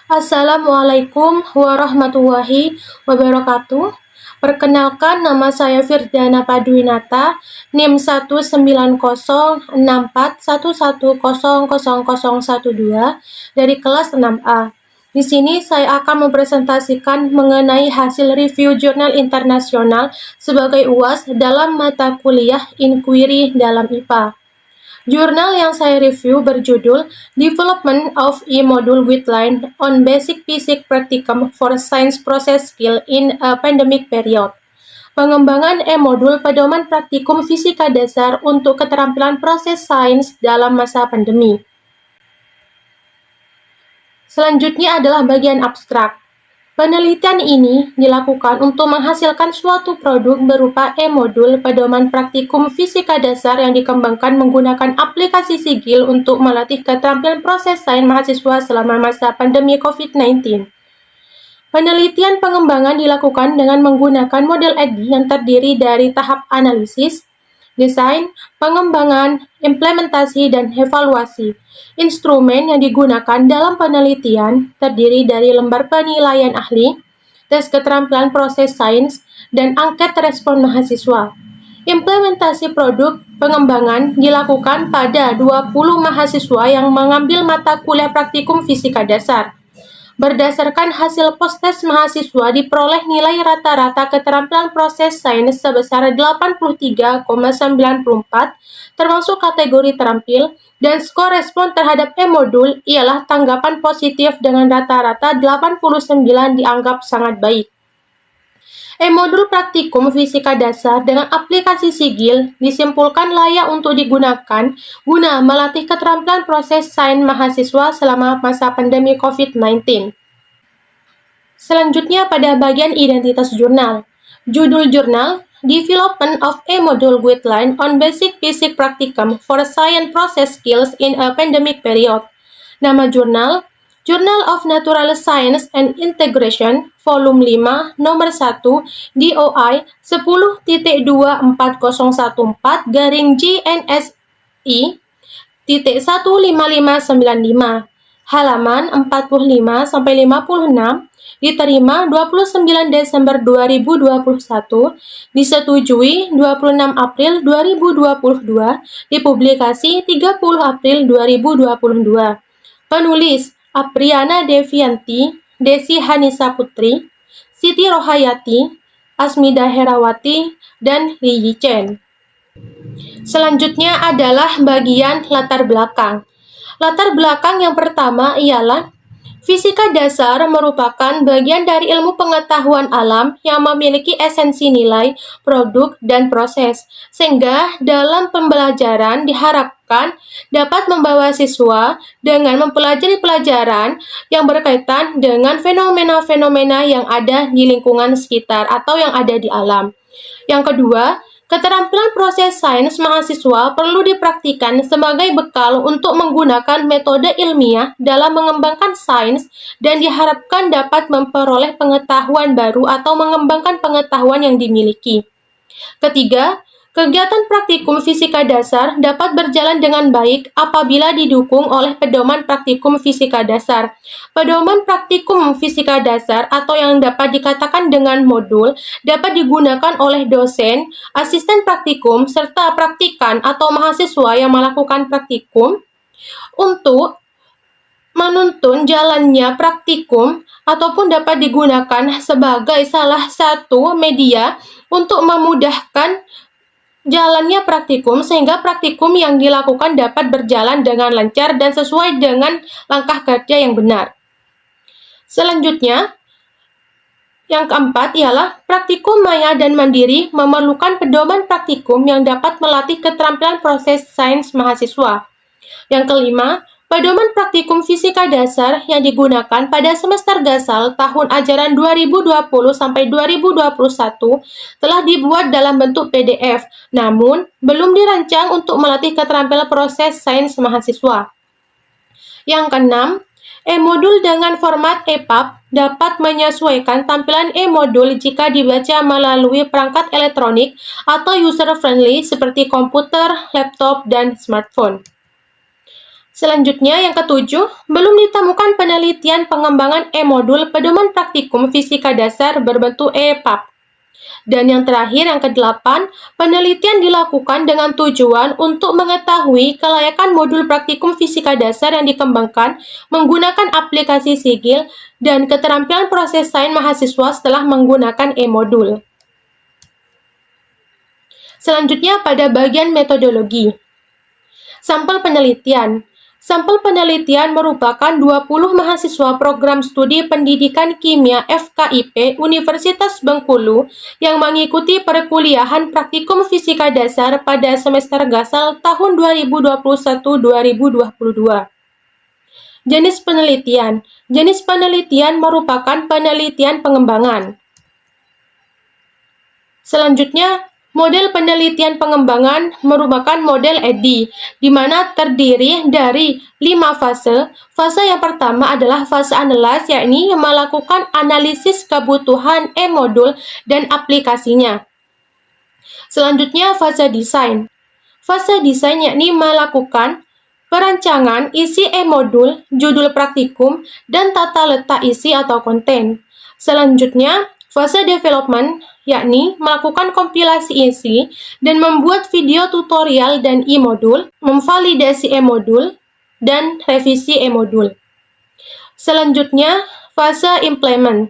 Assalamualaikum warahmatullahi wabarakatuh. Perkenalkan, nama saya Firdana Padwinata, NIM 1906411000012 dari kelas 6A. Di sini saya akan mempresentasikan mengenai hasil review jurnal internasional sebagai UAS dalam mata kuliah Inquiry dalam IPA. Jurnal yang saya review berjudul Development of E-Module Guideline on Basic Physics Practicum for Science Process Skill in a Pandemic Period. Pengembangan e-modul pedoman praktikum fisika dasar untuk keterampilan proses sains dalam masa pandemi. Selanjutnya adalah bagian abstrak. Penelitian ini dilakukan untuk menghasilkan suatu produk berupa e-modul pedoman praktikum fisika dasar yang dikembangkan menggunakan aplikasi Sigil untuk melatih keterampilan proses sains mahasiswa selama masa pandemi COVID-19. Penelitian pengembangan dilakukan dengan menggunakan model EDDI yang terdiri dari tahap analisis, desain, pengembangan, implementasi, dan evaluasi. Instrumen yang digunakan dalam penelitian terdiri dari lembar penilaian ahli, tes keterampilan proses sains, dan angket respon mahasiswa. Implementasi produk pengembangan dilakukan pada 20 mahasiswa yang mengambil mata kuliah praktikum fisika dasar. Berdasarkan hasil post-tes mahasiswa diperoleh nilai rata-rata keterampilan proses sains sebesar 83,94 termasuk kategori terampil, dan skor respon terhadap e-modul ialah tanggapan positif dengan rata-rata 89 dianggap sangat baik. E-modul praktikum fisika dasar dengan aplikasi Sigil disimpulkan layak untuk digunakan guna melatih keterampilan proses sains mahasiswa selama masa pandemi COVID-19. Selanjutnya pada bagian identitas jurnal. Judul jurnal, Development of E-Module Guideline on Basic Physics Practicum for Science Process Skills in a Pandemic Period. Nama jurnal, Journal of Natural Science and Integration, Volume 5, Nomor 1, DOI 10.4001.GNSI.15595, halaman 45-56, diterima 29 Desember 2021, disetujui 26 April 2022, dipublikasi 30 April 2022. Penulis Apriana Devianti, Desi Hanisa Putri, Siti Rohayati, Asmida Herawati, dan Li Yichen. Selanjutnya adalah bagian latar belakang. Latar belakang yang pertama ialah fisika dasar merupakan bagian dari ilmu pengetahuan alam yang memiliki esensi nilai, produk, dan proses, sehingga dalam pembelajaran diharapkan dapat membawa siswa dengan mempelajari pelajaran yang berkaitan dengan fenomena-fenomena yang ada di lingkungan sekitar atau yang ada di alam. Yang kedua, keterampilan proses sains mahasiswa perlu dipraktikkan sebagai bekal untuk menggunakan metode ilmiah dalam mengembangkan sains dan diharapkan dapat memperoleh pengetahuan baru atau mengembangkan pengetahuan yang dimiliki. Ketiga, kegiatan praktikum fisika dasar dapat berjalan dengan baik apabila didukung oleh pedoman praktikum fisika dasar. Pedoman praktikum fisika dasar atau yang dapat dikatakan dengan modul dapat digunakan oleh dosen, asisten praktikum, serta praktikan atau mahasiswa yang melakukan praktikum untuk menuntun jalannya praktikum ataupun dapat digunakan sebagai salah satu media untuk memudahkan jalannya praktikum sehingga praktikum yang dilakukan dapat berjalan dengan lancar dan sesuai dengan langkah kerja yang benar. Selanjutnya, yang keempat ialah praktikum maya dan mandiri memerlukan pedoman praktikum yang dapat melatih keterampilan proses sains mahasiswa. Yang kelima, pedoman praktikum fisika dasar yang digunakan pada semester gasal tahun ajaran 2020-2021 telah dibuat dalam bentuk PDF, namun belum dirancang untuk melatih keterampilan proses sains mahasiswa. Yang keenam, e-modul dengan format EPUB dapat menyesuaikan tampilan e-modul jika dibaca melalui perangkat elektronik atau user-friendly seperti komputer, laptop, dan smartphone. Selanjutnya, yang ketujuh, belum ditemukan penelitian pengembangan e-modul pedoman praktikum fisika dasar berbentuk e-pub. Dan yang terakhir, yang kedelapan, penelitian dilakukan dengan tujuan untuk mengetahui kelayakan modul praktikum fisika dasar yang dikembangkan menggunakan aplikasi sigil dan keterampilan proses sains mahasiswa setelah menggunakan e-modul. Selanjutnya pada bagian metodologi. Sampel penelitian. Sampel penelitian merupakan 20 mahasiswa program studi pendidikan kimia FKIP Universitas Bengkulu yang mengikuti perkuliahan praktikum fisika dasar pada semester gasal tahun 2021-2022. Jenis penelitian. Jenis penelitian merupakan penelitian pengembangan. Selanjutnya, model penelitian pengembangan merupakan model EDDI, di mana terdiri dari 5 fase. Fase yang pertama adalah fase analis, yakni melakukan analisis kebutuhan e-modul dan aplikasinya. Selanjutnya, fase desain. Fase desain yakni melakukan perancangan isi e-modul, judul praktikum, dan tata letak isi atau konten. Selanjutnya, fase development yakni melakukan kompilasi isi dan membuat video tutorial dan e-modul, memvalidasi e-modul, dan revisi e-modul. Selanjutnya, fase implement,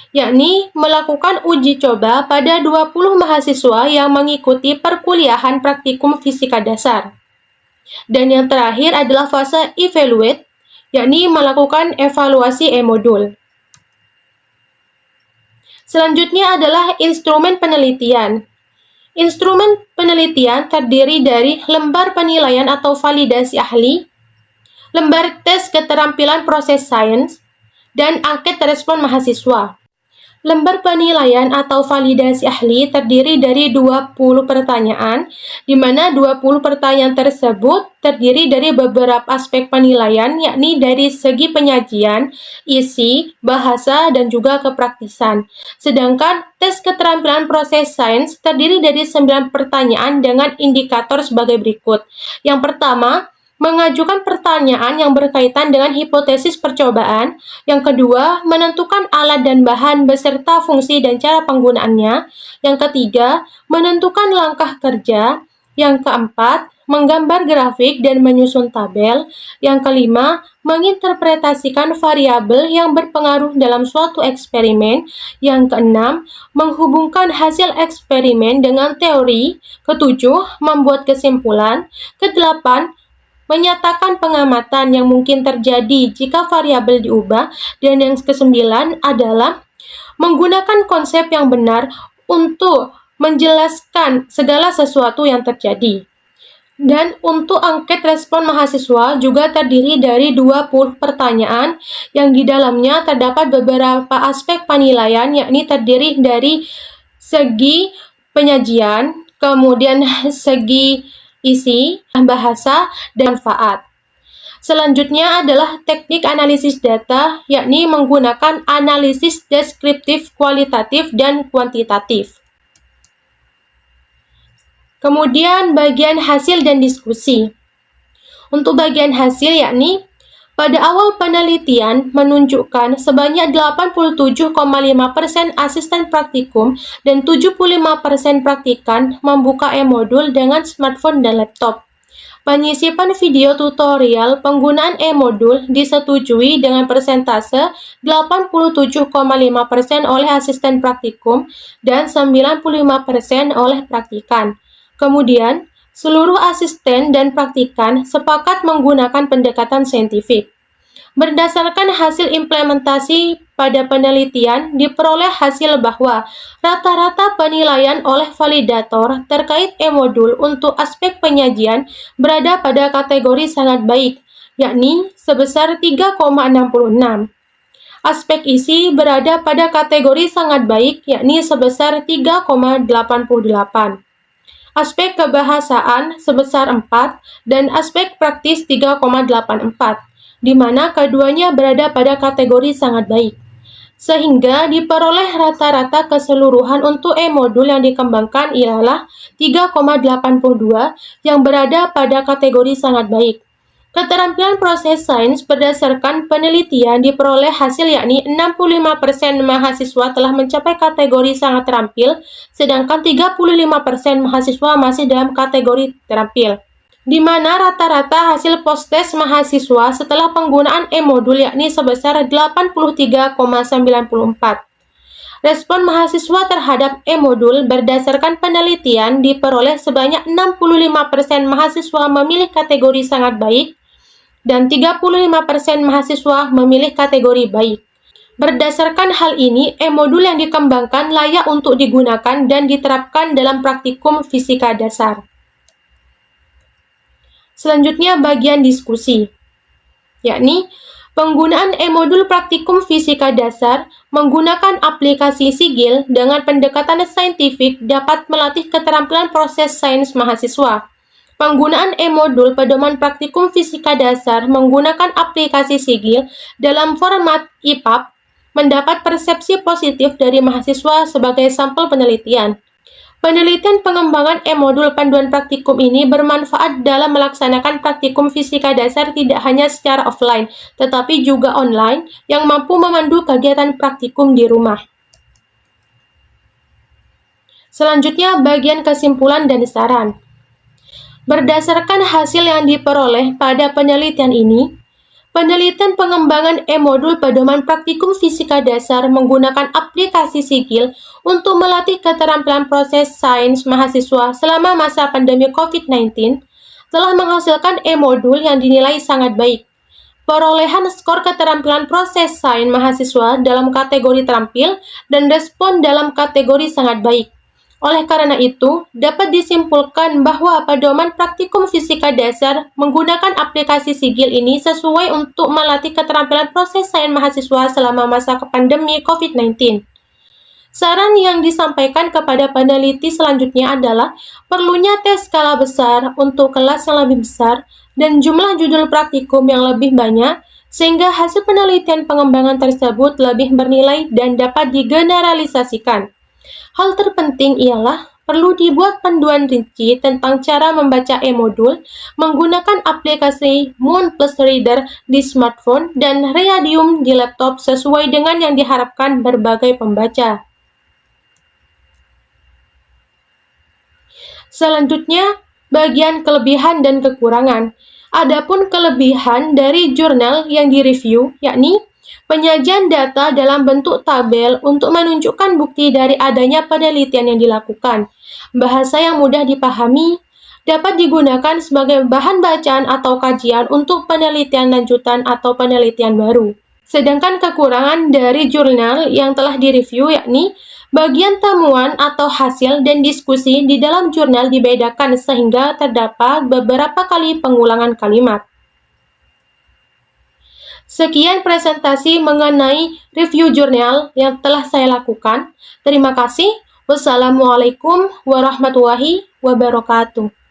yakni melakukan uji coba pada 20 mahasiswa yang mengikuti perkuliahan praktikum fisika dasar. Dan yang terakhir adalah fase evaluate, yakni melakukan evaluasi e-modul. Selanjutnya adalah instrumen penelitian. Instrumen penelitian terdiri dari lembar penilaian atau validasi ahli, lembar tes keterampilan proses sains, dan angket respon mahasiswa. Lembar penilaian atau validasi ahli terdiri dari 20 pertanyaan, di mana 20 pertanyaan tersebut terdiri dari beberapa aspek penilaian, yakni dari segi penyajian, isi, bahasa, dan juga kepraktisan. Sedangkan tes keterampilan proses sains terdiri dari 9 pertanyaan dengan indikator sebagai berikut. Yang pertama, mengajukan pertanyaan yang berkaitan dengan hipotesis percobaan. Yang kedua, menentukan alat dan bahan beserta fungsi dan cara penggunaannya. Yang ketiga, menentukan langkah kerja. Yang keempat, menggambar grafik dan menyusun tabel. Yang kelima, menginterpretasikan variabel yang berpengaruh dalam suatu eksperimen. Yang keenam, menghubungkan hasil eksperimen dengan teori. Ketujuh, membuat kesimpulan. Kedelapan, menyatakan pengamatan yang mungkin terjadi jika variabel diubah. Dan yang kesembilan adalah menggunakan konsep yang benar untuk menjelaskan segala sesuatu yang terjadi. Dan untuk angket respon mahasiswa juga terdiri dari 20 pertanyaan yang di dalamnya terdapat beberapa aspek penilaian, yakni terdiri dari segi penyajian, kemudian segi isi, bahasa, dan manfaat. Selanjutnya adalah teknik analisis data, yakni menggunakan analisis deskriptif, kualitatif, dan kuantitatif. Kemudian bagian hasil dan diskusi. Untuk bagian hasil yakni pada awal penelitian menunjukkan sebanyak 87,5% asisten praktikum dan 75% praktikan membuka e-modul dengan smartphone dan laptop. Penyisipan video tutorial penggunaan e-modul disetujui dengan persentase 87,5% oleh asisten praktikum dan 95% oleh praktikan. Kemudian, seluruh asisten dan praktikan sepakat menggunakan pendekatan saintifik. Berdasarkan hasil implementasi pada penelitian, diperoleh hasil bahwa rata-rata penilaian oleh validator terkait e-modul untuk aspek penyajian berada pada kategori sangat baik, yakni sebesar 3,66. Aspek isi berada pada kategori sangat baik, yakni sebesar 3,88. Aspek kebahasaan sebesar 4, dan aspek praktis 3,84, di mana keduanya berada pada kategori sangat baik. Sehingga diperoleh rata-rata keseluruhan untuk e-modul yang dikembangkan ialah 3,82 yang berada pada kategori sangat baik. Keterampilan proses sains berdasarkan penelitian diperoleh hasil yakni 65% mahasiswa telah mencapai kategori sangat terampil, sedangkan 35% mahasiswa masih dalam kategori terampil. Di mana rata-rata hasil post-tes mahasiswa setelah penggunaan e-modul yakni sebesar 83,94. Respon mahasiswa terhadap e-modul berdasarkan penelitian diperoleh sebanyak 65% mahasiswa memilih kategori sangat baik, dan 35% mahasiswa memilih kategori baik. Berdasarkan hal ini, e-modul yang dikembangkan layak untuk digunakan dan diterapkan dalam praktikum fisika dasar. Selanjutnya bagian diskusi, yakni penggunaan e-modul praktikum fisika dasar menggunakan aplikasi Sigil dengan pendekatan saintifik dapat melatih keterampilan proses sains mahasiswa. Penggunaan e-modul pedoman praktikum fisika dasar menggunakan aplikasi Sigil dalam format EPUB mendapat persepsi positif dari mahasiswa sebagai sampel penelitian. Penelitian pengembangan e-modul panduan praktikum ini bermanfaat dalam melaksanakan praktikum fisika dasar tidak hanya secara offline, tetapi juga online yang mampu memandu kegiatan praktikum di rumah. Selanjutnya, bagian kesimpulan dan saran. Berdasarkan hasil yang diperoleh pada penelitian ini, penelitian pengembangan e-modul pedoman praktikum fisika dasar menggunakan aplikasi Sigil untuk melatih keterampilan proses sains mahasiswa selama masa pandemi COVID-19 telah menghasilkan e-modul yang dinilai sangat baik. Perolehan skor keterampilan proses sains mahasiswa dalam kategori terampil dan respon dalam kategori sangat baik. Oleh karena itu, dapat disimpulkan bahwa pedoman praktikum fisika dasar menggunakan aplikasi Sigil ini sesuai untuk melatih keterampilan proses sains mahasiswa selama masa pandemi COVID-19. Saran yang disampaikan kepada peneliti selanjutnya adalah perlunya tes skala besar untuk kelas yang lebih besar dan jumlah judul praktikum yang lebih banyak, sehingga hasil penelitian pengembangan tersebut lebih bernilai dan dapat digeneralisasikan. Hal terpenting ialah perlu dibuat panduan rinci tentang cara membaca e-modul menggunakan aplikasi Moon Plus Reader di smartphone dan Readium di laptop sesuai dengan yang diharapkan berbagai pembaca. Selanjutnya, bagian kelebihan dan kekurangan. Adapun kelebihan dari jurnal yang direview, yakni penyajian data dalam bentuk tabel untuk menunjukkan bukti dari adanya penelitian yang dilakukan. Bahasa yang mudah dipahami dapat digunakan sebagai bahan bacaan atau kajian untuk penelitian lanjutan atau penelitian baru. Sedangkan kekurangan dari jurnal yang telah direview yakni bagian temuan atau hasil dan diskusi di dalam jurnal dibedakan sehingga terdapat beberapa kali pengulangan kalimat. Sekian presentasi mengenai review jurnal yang telah saya lakukan. Terima kasih. Wassalamualaikum warahmatullahi wabarakatuh.